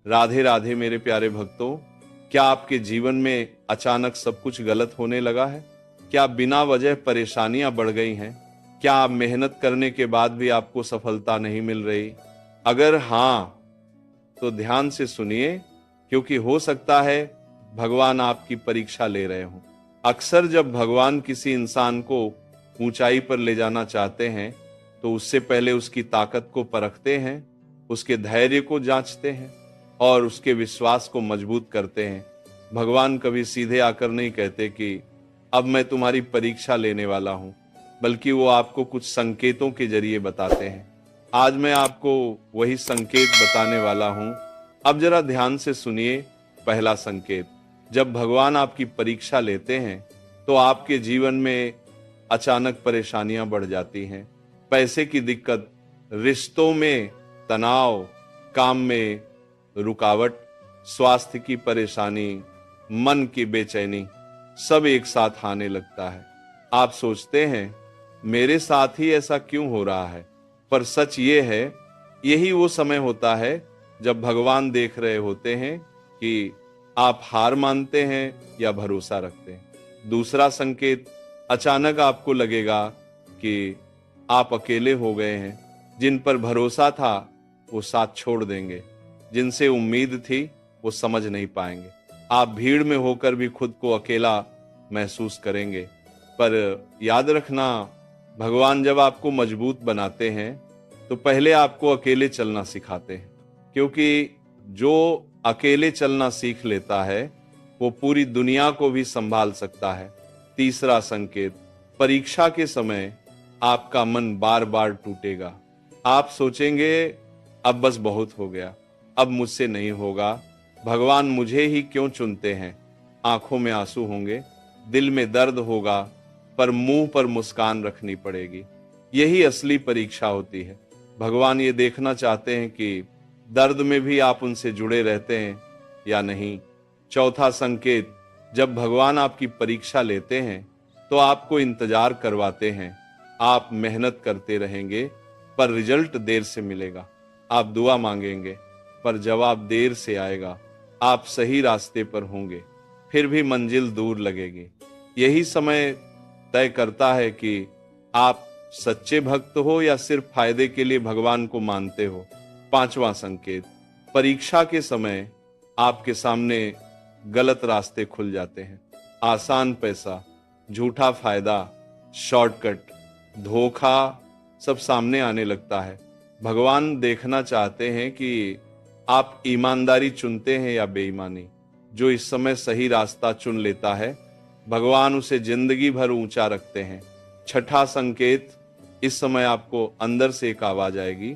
राधे राधे मेरे प्यारे भक्तों। क्या आपके जीवन में अचानक सब कुछ गलत होने लगा है? क्या बिना वजह परेशानियां बढ़ गई हैं? क्या आप मेहनत करने के बाद भी आपको सफलता नहीं मिल रही? अगर हाँ, तो ध्यान से सुनिए, क्योंकि हो सकता है भगवान आपकी परीक्षा ले रहे हों। अक्सर जब भगवान किसी इंसान को ऊंचाई पर ले जाना चाहते हैं, तो उससे पहले उसकी ताकत को परखते हैं, उसके धैर्य को जांचते हैं और उसके विश्वास को मजबूत करते हैं। भगवान कभी सीधे आकर नहीं कहते कि अब मैं तुम्हारी परीक्षा लेने वाला हूं, बल्कि वो आपको कुछ संकेतों के जरिए बताते हैं। आज मैं आपको वही संकेत बताने वाला हूं। अब जरा ध्यान से सुनिए। पहला संकेत, जब भगवान आपकी परीक्षा लेते हैं तो आपके जीवन में अचानक परेशानियां बढ़ जाती हैं। पैसे की दिक्कत, रिश्तों में तनाव, काम में रुकावट, स्वास्थ्य की परेशानी, मन की बेचैनी, सब एक साथ आने लगता है। आप सोचते हैं मेरे साथ ही ऐसा क्यों हो रहा है, पर सच ये है, यही वो समय होता है जब भगवान देख रहे होते हैं कि आप हार मानते हैं या भरोसा रखते हैं। दूसरा संकेत, अचानक आपको लगेगा कि आप अकेले हो गए हैं। जिन पर भरोसा था वो साथ छोड़ देंगे, जिनसे उम्मीद थी वो समझ नहीं पाएंगे। आप भीड़ में होकर भी खुद को अकेला महसूस करेंगे। पर याद रखना, भगवान जब आपको मजबूत बनाते हैं तो पहले आपको अकेले चलना सिखाते हैं, क्योंकि जो अकेले चलना सीख लेता है वो पूरी दुनिया को भी संभाल सकता है। तीसरा संकेत, परीक्षा के समय आपका मन बार बार टूटेगा। आप सोचेंगे अब बस बहुत हो गया, अब मुझसे नहीं होगा, भगवान मुझे ही क्यों चुनते हैं। आंखों में आंसू होंगे, दिल में दर्द होगा, पर मुंह पर मुस्कान रखनी पड़ेगी। यही असली परीक्षा होती है। भगवान ये देखना चाहते हैं कि दर्द में भी आप उनसे जुड़े रहते हैं या नहीं। चौथा संकेत, जब भगवान आपकी परीक्षा लेते हैं तो आपको इंतजार करवाते हैं। आप मेहनत करते रहेंगे पर रिजल्ट देर से मिलेगा। आप दुआ मांगेंगे पर जवाब देर से आएगा। आप सही रास्ते पर होंगे, फिर भी मंजिल दूर लगेगी। यही समय तय करता है कि आप सच्चे भक्त हो या सिर्फ फायदे के लिए भगवान को मानते हो। पांचवा संकेत, परीक्षा के समय आपके सामने गलत रास्ते खुल जाते हैं। आसान पैसा, झूठा फायदा, शॉर्टकट, धोखा, सब सामने आने लगता है। भगवान देखना चाहते हैं कि आप ईमानदारी चुनते हैं या बेईमानी। जो इस समय सही रास्ता चुन लेता है, भगवान उसे जिंदगी भर ऊंचा रखते हैं। छठा संकेत, इस समय आपको अंदर से एक आवाज आएगी,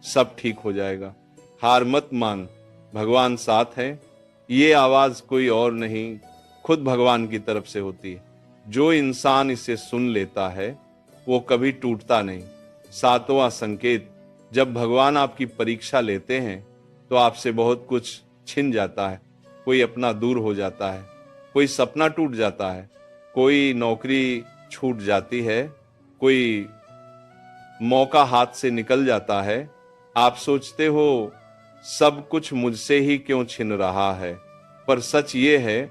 सब ठीक हो जाएगा, हार मत मान, भगवान साथ है। ये आवाज कोई और नहीं, खुद भगवान की तरफ से होती है। जो इंसान इसे सुन लेता है वो कभी टूटता नहीं। सातवां संकेत, जब भगवान आपकी परीक्षा लेते हैं तो आपसे बहुत कुछ छिन जाता है। कोई अपना दूर हो जाता है, कोई सपना टूट जाता है, कोई नौकरी छूट जाती है, कोई मौका हाथ से निकल जाता है। आप सोचते हो सब कुछ मुझसे ही क्यों छिन रहा है, पर सच ये है,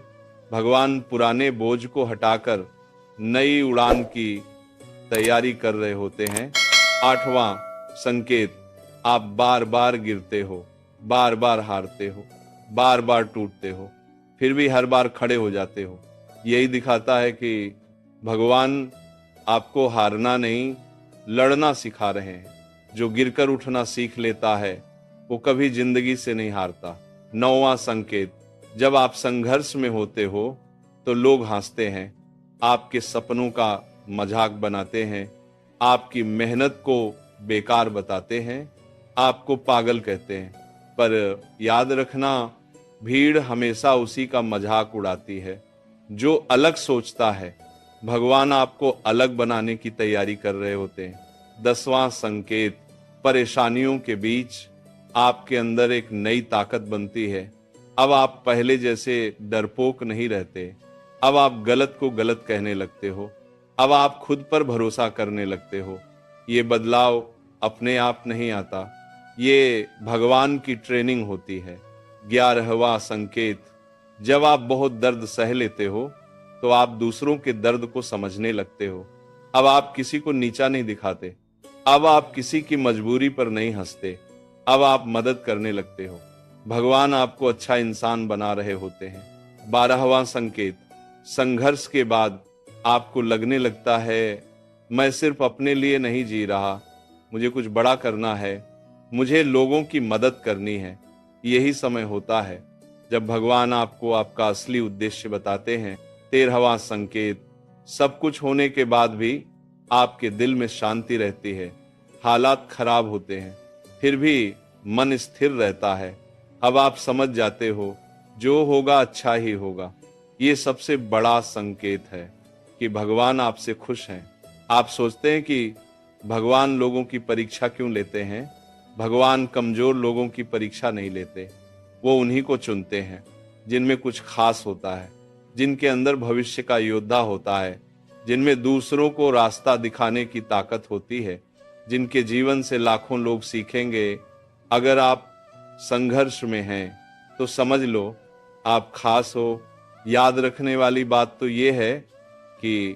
भगवान पुराने बोझ को हटाकर नई उड़ान की तैयारी कर रहे होते हैं। आठवां संकेत, आप बार बार गिरते हो, बार बार हारते हो, बार बार टूटते हो, फिर भी हर बार खड़े हो जाते हो। यही दिखाता है कि भगवान आपको हारना नहीं, लड़ना सिखा रहे हैं। जो गिरकर उठना सीख लेता है वो कभी जिंदगी से नहीं हारता। नौवां संकेत, जब आप संघर्ष में होते हो तो लोग हंसते हैं, आपके सपनों का मजाक बनाते हैं, आपकी मेहनत को बेकार बताते हैं, आपको पागल कहते हैं। पर याद रखना, भीड़ हमेशा उसी का मजाक उड़ाती है जो अलग सोचता है। भगवान आपको अलग बनाने की तैयारी कर रहे होते हैं। 10वां संकेत, परेशानियों के बीच आपके अंदर एक नई ताकत बनती है। अब आप पहले जैसे डरपोक नहीं रहते। अब आप गलत को गलत कहने लगते हो। अब आप खुद पर भरोसा करने लगते हो। ये बदलाव अपने आप नहीं आता, ये भगवान की ट्रेनिंग होती है। 11वां संकेत, जब आप बहुत दर्द सह लेते हो तो आप दूसरों के दर्द को समझने लगते हो। अब आप किसी को नीचा नहीं दिखाते। अब आप किसी की मजबूरी पर नहीं हंसते। अब आप मदद करने लगते हो। भगवान आपको अच्छा इंसान बना रहे होते हैं। 12वां संकेत, संघर्ष के बाद आपको लगने लगता है मैं सिर्फ अपने लिए नहीं जी रहा, मुझे कुछ बड़ा करना है, मुझे लोगों की मदद करनी है। यही समय होता है जब भगवान आपको आपका असली उद्देश्य बताते हैं। 13वां संकेत, सब कुछ होने के बाद भी आपके दिल में शांति रहती है। हालात खराब होते हैं फिर भी मन स्थिर रहता है। अब आप समझ जाते हो जो होगा अच्छा ही होगा। ये सबसे बड़ा संकेत है कि भगवान आपसे खुश हैं। आप सोचते हैं कि भगवान लोगों की परीक्षा क्यों लेते हैं? भगवान कमजोर लोगों की परीक्षा नहीं लेते। वो उन्हीं को चुनते हैं जिनमें कुछ खास होता है, जिनके अंदर भविष्य का योद्धा होता है, जिनमें दूसरों को रास्ता दिखाने की ताकत होती है, जिनके जीवन से लाखों लोग सीखेंगे। अगर आप संघर्ष में हैं तो समझ लो आप खास हो। याद रखने वाली बात तो ये है कि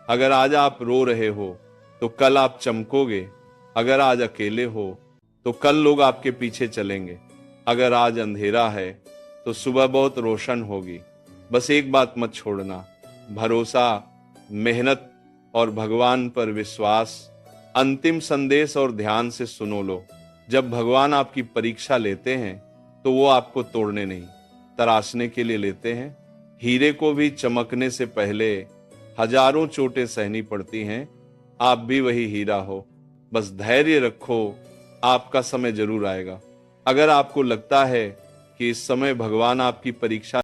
अगर आज आप रो रहे हो तो कल आप चमकोगे। अगर आज अकेले हो तो कल लोग आपके पीछे चलेंगे। अगर आज अंधेरा है तो सुबह बहुत रोशन होगी। बस एक बात मत छोड़ना, भरोसा, मेहनत और भगवान पर विश्वास। अंतिम संदेश और ध्यान से सुनो लो, जब भगवान आपकी परीक्षा लेते हैं तो वो आपको तोड़ने नहीं, तराशने के लिए लेते हैं। हीरे को भी चमकने से पहले हजारों चोटें सहनी पड़ती हैं। आप भी वही हीरा हो, बस धैर्य रखो, आपका समय जरूर आएगा। अगर आपको लगता है कि इस समय भगवान आपकी परीक्षा